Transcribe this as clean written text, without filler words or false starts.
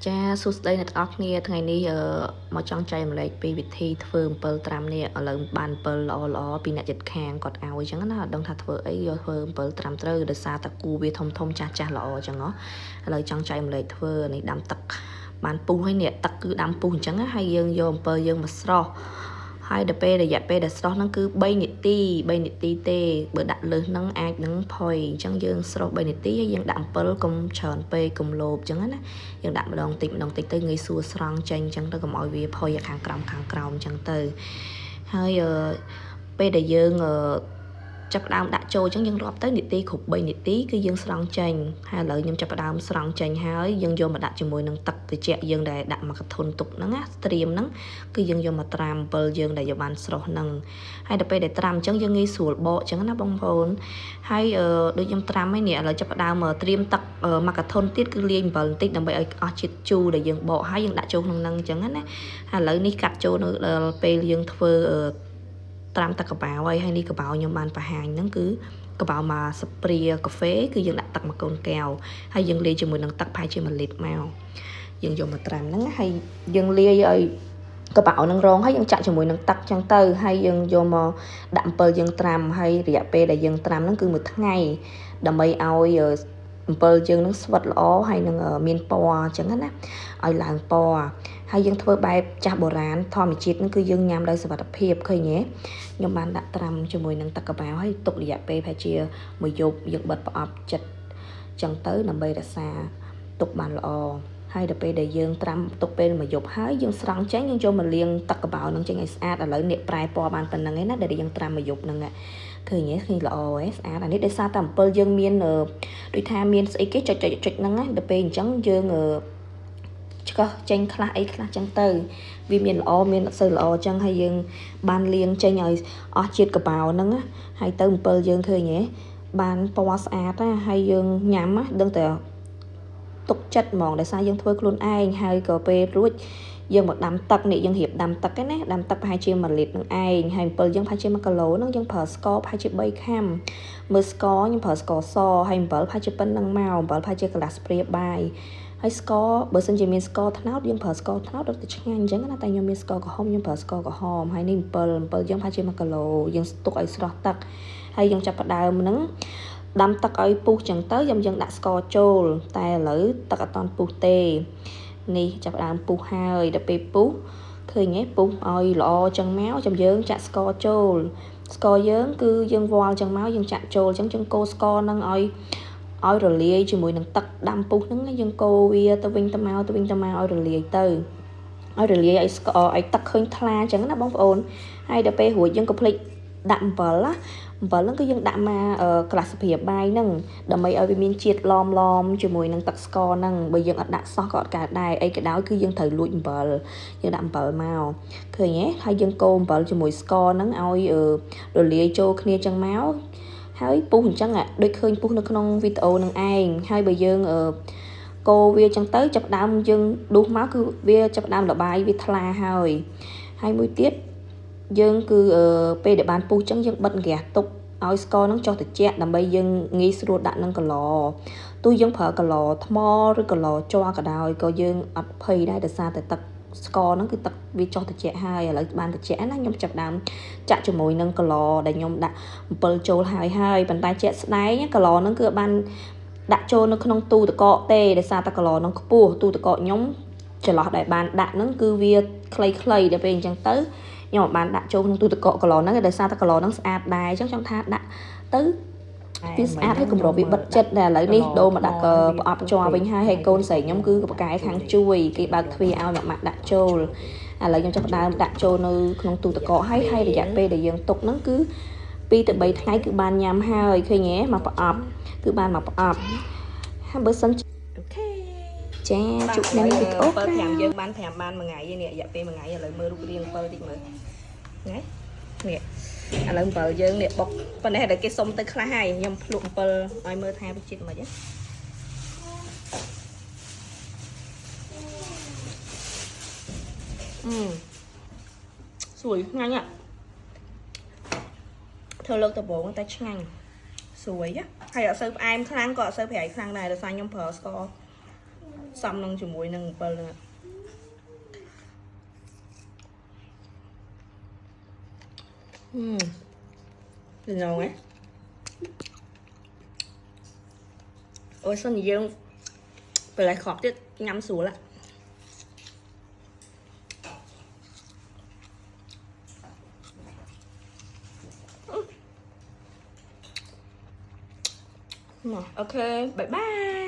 ចាសួស្តីអ្នកទាំងអស់គ្នាថ្ងៃនេះមកចង់ចែកម្លែកពីវិធីធ្វើអំពិលត្រាំនេះឥឡូវបានអំពិលល្អពីអ្នកចិត្តខាងគាត់ឲ្យអញ្ចឹងណាអត់ដឹងថាធ្វើអីយកធ្វើអំពិលត្រាំត្រូវដោយសារតែគូវាធំចាស់ល្អអញ្ចឹងឥឡូវចង់ចែកម្លែកធ្វើនេះដាំទឹកបានពុះហើយនេះទឹកគឺដាំពុះអញ្ចឹងហើយយើងយកអំពិលយើងមកស្រោះហើយដល់ពេលរយៈពេលដែលស្រោះហ្នឹងគឺ3នាទីទេបើដាក់លើសហ្នឹងអាចនឹងផុយអញ្ចឹងយើងស្រោះ3នាទីហើយយើងដាក់អំពិលកុំច្រើនពេកកុំលោភអញ្ចឹងណាយើងដាក់ម្ដងតិចទៅងាយស្រួលស្រង់ចេញអញ្ចឹងទៅកុំឲ្យវាផុយខាងក្រោមអញ្ចឹងទៅហើយពេលដែលយើងចាប់ផ្ដើមដាក់ចូលអញ្ចឹងយើងរាប់ទៅនាទីគ្រប់3នាទីគឺយើងស្រង់ចេញហើយឥឡូវខ្ញុំចាប់ផ្ដើមស្រង់ចេញហើយយើងយកមកដាក់ជាមួយនឹងទឹកត្រជាក់យើងដែលដាក់មកកធុនទុកហ្នឹងណាត្រៀមហ្នឹងគឺយើងយកមកត្រាំអំពិលយើងដែលយកបានស្រស់ហ្នឹងហើយដល់ពេលដែលត្រាំអញ្ចឹងយើងងាយស្រួលបកអញ្ចឹងណាបងប្អូនហើយដូចខ្ញុំត្រាំហើយនេះឥឡូវចាប់ផ្ដើមត្រៀមទឹកមកកធុនទៀតគឺលាយអំបិលបន្តិចដើម្បីឲ្យអស់ជាតិជូរដែលយើងបកហើយយើងដាក់ចូលក្នុងហ្នឹងអញ្ចឹងណាហើយឥឡូវនេះកាត់ចូលនៅពេលយើងធ្វើត្រាំទឹកកបោហើយនេះកបោខ្ញុំបានបង្ហាញហ្នឹងគឺកបោមកស្ព្រាកាហ្វេគឺយើងដាក់ទឹកមួយកូនកែវហើយយើងលាយជាមួយនឹងទឹកប្រហែលជា1លីត្រមកយើងយកមកត្រាំហ្នឹងហើយយើងលាយឲ្យកបោនឹងរងហើយយើងចាក់ជាមួយនឹងទឹកចឹងទៅហើយយើងយកមកដាក់អំពិលយើងត្រាំហើយរយៈពេលដែលយើងត្រាំហ្នឹងគឺ1ថ្ងៃដើម្បីឲ្យអំពិលយើងនឹងស្វិតល្អហើយនឹងមានពណ៌អញ្ចឹងណាឲ្យឡើងពណ៌ហើយយើងធ្វើបែបចាស់បុរាណធម្មជាតិហ្នឹងគឺយើងញ៉ាំដោយសុវត្ថិភាពឃើញទេខ្ញុំបានដាក់ត្រាំជាមួយនឹងទឹកកបាវហើយទុករយៈពេលប្រហែលជាមួយយប់យើងបិទប្រអប់ចិត្តចឹងទៅដើម្បីរក្សាទុកបានល្អហើយដល់ពេលដែលយើងត្រាំទុកពេលមួយយប់ហើយយើងស្រង់ចេញយើងយកមកលាងទឹកកបោនឹងចេញឲ្យស្អាតឥឡូវនេះប្រែពណ៌បានប៉ុណ្្នឹងឯណាដែលយើងត្រាំមួយយប់ហ្នឹងឃើញទេឃើញល្អហ៎ស្អាតអានេះដោយសារតែអំពិលយើងមានដូចថាមានស្អីគេចុចហ្នឹងណាដល់ពេលអញ្ចឹងយើងឆ្កឹះចេញខ្លះអីខ្លះចឹងទៅវាមានល្អមានអត់សូវល្អចឹងហើយយើងបានលាងចេញឲ្យអស់ជាតិកបោហ្នឹងហើយទៅអំពិលយើងឃើញទេបានពណ៌ស្អាតណាហើយយើងញ៉ាំដឹងតែទុកចិត្តហ្មងដោយសារយើងធ្វើខ្លួនឯងហើយក៏ពេលរួចយើងមកដាំទឹកនេះយើងរៀបដាំទឹកឯណាដាំទឹកប្រហែលជា1លីត្រនឹងឯងហើយអំពិលយើងប្រហែលជា1គីឡូហ្នឹងយើងប្រើស្ករប្រហែលជា3ខាំមើលស្ករខ្ញុំប្រើស្ករសហើយអំពិលប្រហែលជាប៉ុណ្្នឹងមកអំពិលប្រហែលជាកន្លះស្ព្រាបាយហើយស្ករបើសិនជាមានស្ករត្នោតយើងប្រើស្ករត្នោតរត់ទៅឆ្ងាញ់អញ្ចឹងណាតែខ្ញុំមានស្ករក្រហមខ្ញុំប្រើស្ករក្រហមហើយនេះអំពិលយើងប្រហែលជា1គីឡូយើងទុកឲ្យស្រស់ទឹកហើយយើងចាប់ផ្ដើមហ្នឹងដាំទឹកឲ្យពុះចឹងទៅយើងដាក់ស្ករចូលតែឥឡូវទឹកអត់តាន់ពុះទេនេះចាប់ផ្ដើមពុះហើយដល់ពេលពុះឃើញទេពុះឲ្យល្អចឹងមកចាំយើងចាក់ស្ករចូលស្ករយើងគឺយើងវាល់ចឹងមកយើងចាក់ចូលចឹងយើងកូរស្ករហ្នឹងឲ្យរលាយជាមួយនឹងទឹកដាំពុះហ្នឹងយើងកូរវាទៅវិញទៅមកឲ្យរលាយទៅឲ្យរលាយឲ្យស្ករឲ្យទឹកឃើញថ្លាចឹងណាបងប្អូនហើយដល់ពេលរួចយើងក៏ភ្លេចដាក់អំពិលហ្នឹងគឺយើងដាក់មកក្រាស់ស្ព្រាបាយហ្នឹងដើម្បីឲ្យវាមានជាតិឡមជាមួយនឹងទឹកស្ករហ្នឹងបើយើងអត់ដាក់សោះក៏អត់កើតដែរអីក៏ដោយគឺយើងត្រូវលួចអំពិលយើងដាក់អំពិលមកឃើញទេហើយយើងកូរអំពិលជាមួយស្ករហ្នឹងឲ្យរលាយចូលគ្នាចឹងមកហើយពុះអញ្ចឹងដូចឃើញពុះនៅក្នុងវីដេអូនឹងឯងហើយបើយើងកូរវាចឹងទៅចាប់ដើមយើងដួសមកគឺវាចាប់ដើមរបាយវាថ្លាហើយមួយទៀតយើងគឺពេលដែលបានពុះចឹងយើងបិទហ្គាសទុកឲ្យស្ករហ្នឹងចុះត្រជាក់ដើម្បីយើងងាយស្រួលដាក់នឹងកន្លទោះយើងប្រើកន្លថ្មឬកន្លជ័រក៏ដោយក៏យើងអត់ភ័យដែរដោយសារតែទឹកស្ករហ្នឹងគឺទឹកវាចុះត្រជាក់ហើយឥឡូវបានត្រជាក់ណាខ្ញុំចាប់ដើមចាក់ជាមួយនឹងកន្លដែលខ្ញុំដាក់អំពិលចូលហើយប៉ុន្តែជាក់ស្ដែងកន្លហ្នឹងគឺបានដាក់ចូលនៅក្នុងទូទឹកកកទេដោយសារតែកន្លហ្នឹងខ្ពស់ទូទឹកកកខ្ញុំចន្លោះដែលបានដាក់ហ្នឹងគឺវាខ្លីដល់ពេលអញ្ចឹងទៅខ្ញុំបានដាក់ចូលក្នុងទូទឹកកកកន្លហ្នឹងដោយសារតែកន្លហ្នឹងស្អាតដែរអញ្ចឹងចង់ថាដាក់ទៅវាស្អាតហើយគម្របវាបិទចិត្តតែឥឡូវនេះដូរមកដាក់ប្រអប់ជ័រវិញហើយកូនស្រីខ្ញុំគឺប្រកែខាងជួយគេបើកទ្វារឲ្យមកម៉ាក់ដាក់ចូលឥឡូវខ្ញុំចាប់ផ្ដើមដាក់ចូលនៅក្នុងទូទឹកកកហើយរយៈពេលដែលយើងទុកហ្នឹងគឺ2ទៅ3ថ្ងៃគឺបានញ៉ាំហើយឃើញទេមកប្រអប់គឺបានមកប្រអប់ហើយបើសិនអូខេចាជួបគ្នាវីដេអូ5យើងបាន5បានមួយថ្ងៃនេះរយៈពេលមួយថ្ងៃឥឡូវមើលរូបរាង7តិចមើលណានេះឥឡូវអំពិលយើងនេះបុកប៉ុន្តែតែគេសុំទៅខ្លះហើយខ្ញុំភ្លុកអំពិលឲ្យមើលថាវាជាតិមិនហ្នឹងស្រួយឆ្ងាញ់ធ្វើលើកដំបូងតែឆ្ងាញ់ស្រួយហើយអត់សូវផ្អែមខ្លាំងក៏អត់សូវប្រៃខ្លាំងដែរដោយសារខ្ញុំប្រើស្ករ xong nâng cho muối nâng bơ nữa Đừng ngon ấy ôi sao nhìn dương phải lại khọp tiết nhắm xuống lại ok bye bye